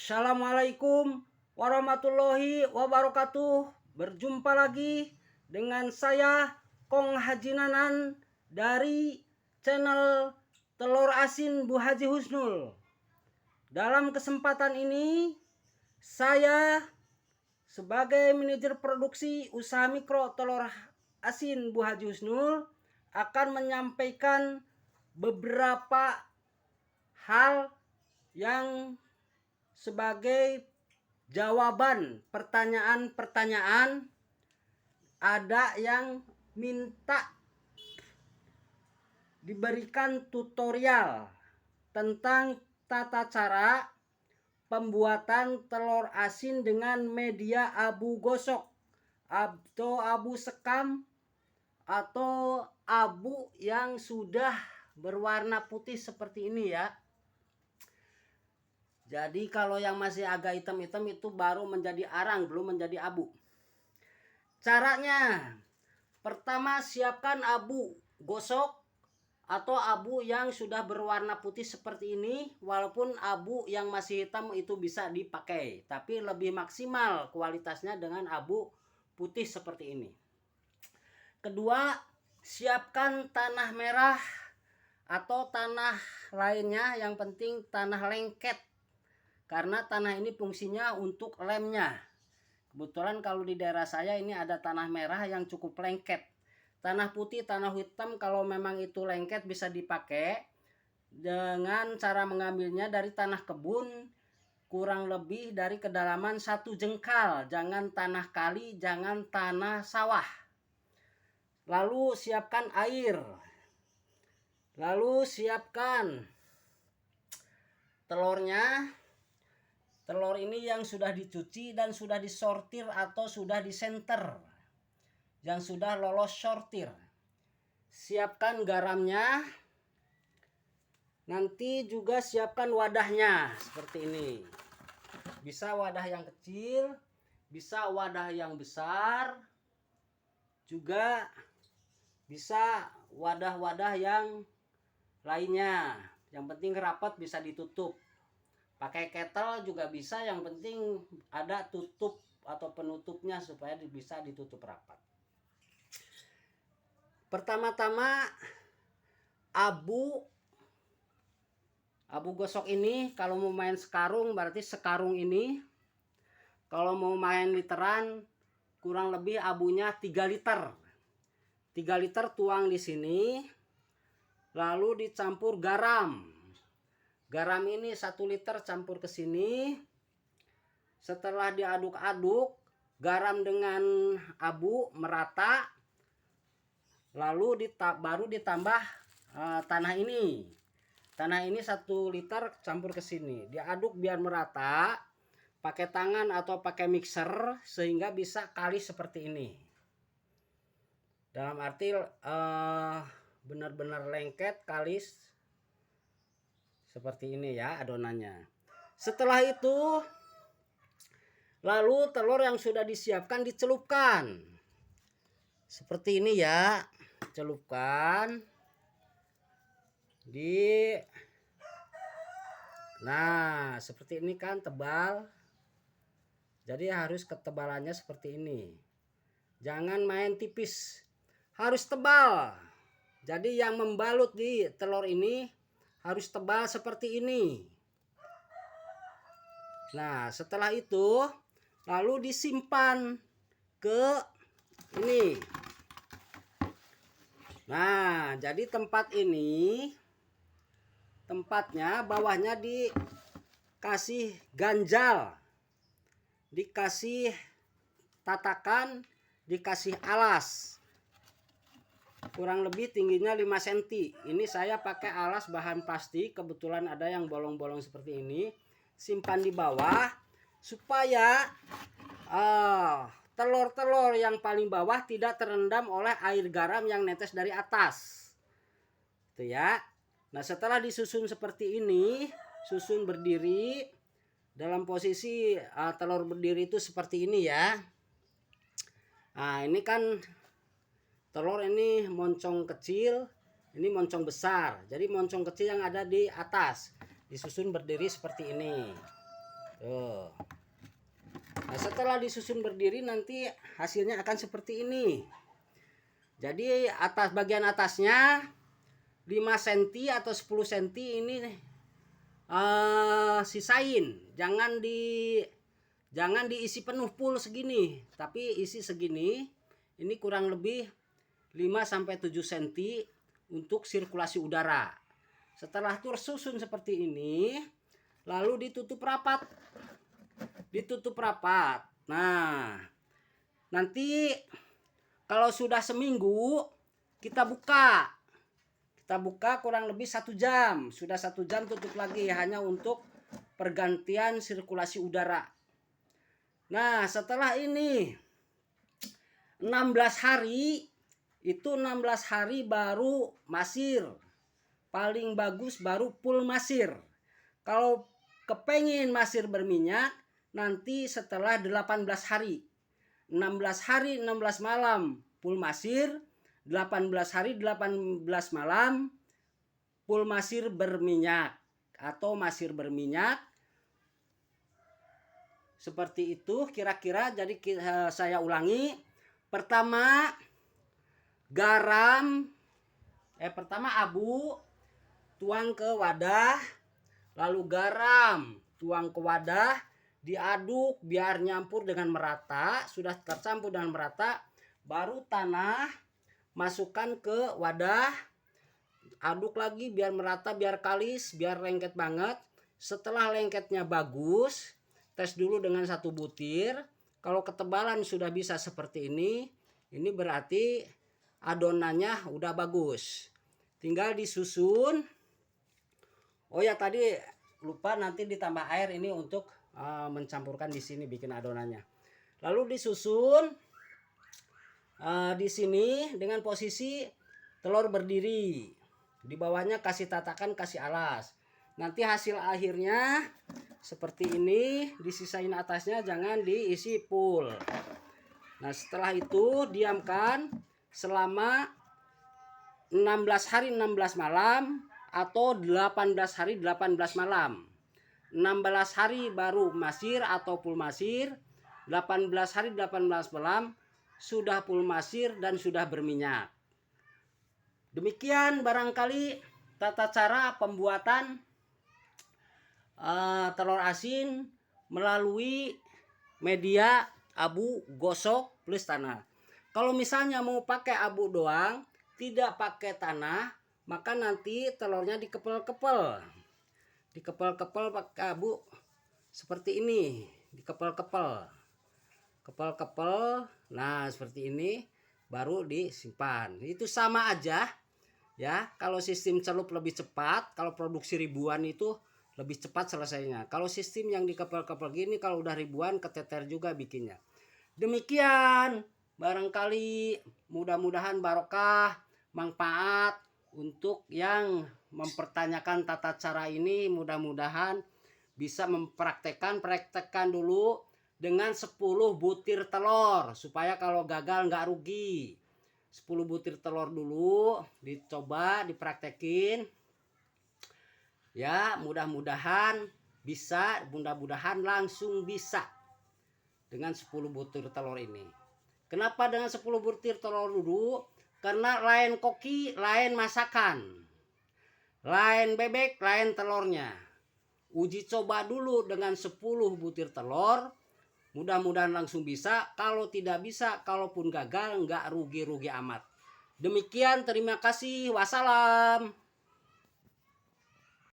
Assalamualaikum warahmatullahi wabarakatuh. Berjumpa lagi dengan saya Kong Haji Nanan dari channel Telur Asin Bu Haji Husnul. Dalam kesempatan ini saya sebagai manajer produksi usaha mikro telur asin Bu Haji Husnul akan menyampaikan beberapa hal yang sebagai jawaban pertanyaan-pertanyaan. Ada yang minta diberikan tutorial tentang tata cara pembuatan telur asin dengan media abu gosok atau abu sekam atau abu yang sudah berwarna putih seperti ini ya. Jadi kalau yang masih agak hitam-hitam itu baru menjadi arang, belum menjadi abu. Caranya, pertama siapkan abu gosok atau abu yang sudah berwarna putih seperti ini. Walaupun abu yang masih hitam itu bisa dipakai, tapi lebih maksimal kualitasnya dengan abu putih seperti ini. Kedua, siapkan tanah merah atau tanah lainnya, yang penting tanah lengket. Karena tanah ini fungsinya untuk lemnya. Kebetulan kalau di daerah saya ini ada tanah merah yang cukup lengket. Tanah putih, tanah hitam kalau memang itu lengket bisa dipakai. Dengan cara mengambilnya dari tanah kebun kurang lebih dari kedalaman 1 jengkal. Jangan tanah kali, jangan tanah sawah. Lalu siapkan air. Lalu siapkan telurnya. Telur ini yang sudah dicuci dan sudah disortir atau sudah disenter, yang sudah lolos sortir. Siapkan garamnya. Nanti juga siapkan wadahnya seperti ini. Bisa wadah yang kecil, bisa wadah yang besar, juga bisa wadah-wadah yang lainnya. Yang penting rapat, bisa ditutup. Pakai kettle juga bisa, yang penting ada tutup atau penutupnya supaya bisa ditutup rapat. Pertama-tama abu gosok ini kalau mau main sekarung berarti sekarung ini. Kalau mau main literan kurang lebih abunya 3 liter. 3 liter tuang di sini. Lalu dicampur garam. Garam ini 1 liter campur ke sini. Setelah diaduk-aduk garam dengan abu merata, lalu baru ditambah tanah ini. Tanah ini 1 liter campur ke sini. Diaduk biar merata pakai tangan atau pakai mixer sehingga bisa kalis seperti ini. Dalam arti benar-benar lengket, kalis. Seperti ini ya adonannya. Setelah itu lalu telur yang sudah disiapkan dicelupkan. Seperti ini ya. Celupkan. Nah, seperti ini kan tebal. Jadi harus ketebalannya seperti ini. Jangan main tipis. Harus tebal. Jadi yang membalut di telur ini harus tebal seperti ini. Nah, setelah itu lalu disimpan ke ini. Nah, jadi tempat ini, tempatnya bawahnya dikasih ganjal, dikasih tatakan, dikasih alas. Kurang lebih tingginya 5 cm. Ini saya pakai alas bahan plastik. Kebetulan ada yang bolong-bolong seperti ini. Simpan di bawah supaya telur-telur yang paling bawah tidak terendam oleh air garam yang netes dari atas. Itu ya. Nah, setelah disusun seperti ini, susun berdiri dalam posisi telur berdiri itu seperti ini ya. Nah, ini kan telur ini moncong kecil, ini moncong besar. Jadi moncong kecil yang ada di atas disusun berdiri seperti ini. Tuh. setelah disusun berdiri nanti hasilnya akan seperti ini. Jadi bagian atasnya 5 cm atau 10 cm ini sisain, jangan diisi penuh full segini, tapi isi segini. Ini kurang lebih 5-7 cm untuk sirkulasi udara. Setelah tersusun seperti ini, lalu ditutup rapat. Nah, nanti kalau sudah seminggu kita buka kurang lebih 1 jam. Sudah 1 jam tutup lagi, hanya untuk pergantian sirkulasi udara. Nah, setelah ini 16 hari, itu 16 hari baru masir. Paling bagus baru full masir. Kalau kepengen masir berminyak, nanti setelah 18 hari. 16 hari 16 malam full masir, 18 hari 18 malam full masir berminyak atau masir berminyak. Seperti itu kira-kira. Jadi saya ulangi. Pertama abu tuang ke wadah, lalu garam tuang ke wadah, diaduk biar nyampur dengan merata. Sudah tercampur dengan merata, baru tanah masukkan ke wadah, aduk lagi biar merata, biar kalis, biar lengket banget. Setelah lengketnya bagus, tes dulu dengan 1 butir. Kalau ketebalan sudah bisa seperti ini berarti adonannya udah bagus. Tinggal disusun. Oh ya, tadi lupa, nanti ditambah air ini untuk mencampurkan di sini bikin adonannya. Lalu disusun di sini dengan posisi telur berdiri. Di bawahnya kasih tatakan, kasih alas. Nanti hasil akhirnya seperti ini, disisain atasnya, jangan diisi full. Nah, setelah itu diamkan selama 16 hari 16 malam atau 18 hari 18 malam. 16 hari baru masir atau full masir, 18 hari 18 malam sudah full masir dan sudah berminyak. Demikian barangkali tata cara pembuatan telur asin melalui media abu gosok plus tanah. Kalau misalnya mau pakai abu doang, tidak pakai tanah, maka nanti telurnya dikepel-kepel pakai abu seperti ini, dikepel-kepel. Nah, seperti ini baru disimpan. Itu sama aja ya. Kalau sistem celup lebih cepat, kalau produksi ribuan itu lebih cepat selesainya. Kalau sistem yang dikepel-kepel gini, kalau udah ribuan keteter juga bikinnya. Demikian, barangkali mudah-mudahan barokah, manfaat untuk yang mempertanyakan tata cara ini. Mudah-mudahan bisa praktekkan dulu dengan 10 butir telur supaya kalau gagal nggak rugi. 10 butir telur dulu dicoba, dipraktekin ya. Mudah-mudahan bisa, mudah-mudahan langsung bisa dengan 10 butir telur ini. Kenapa dengan 10 butir telur dulu? Karena lain koki, lain masakan, lain bebek, lain telurnya. Uji coba dulu dengan 10 butir telur. Mudah-mudahan langsung bisa. Kalau tidak bisa, kalaupun gagal, nggak rugi-rugi amat. Demikian, terima kasih. Wassalam.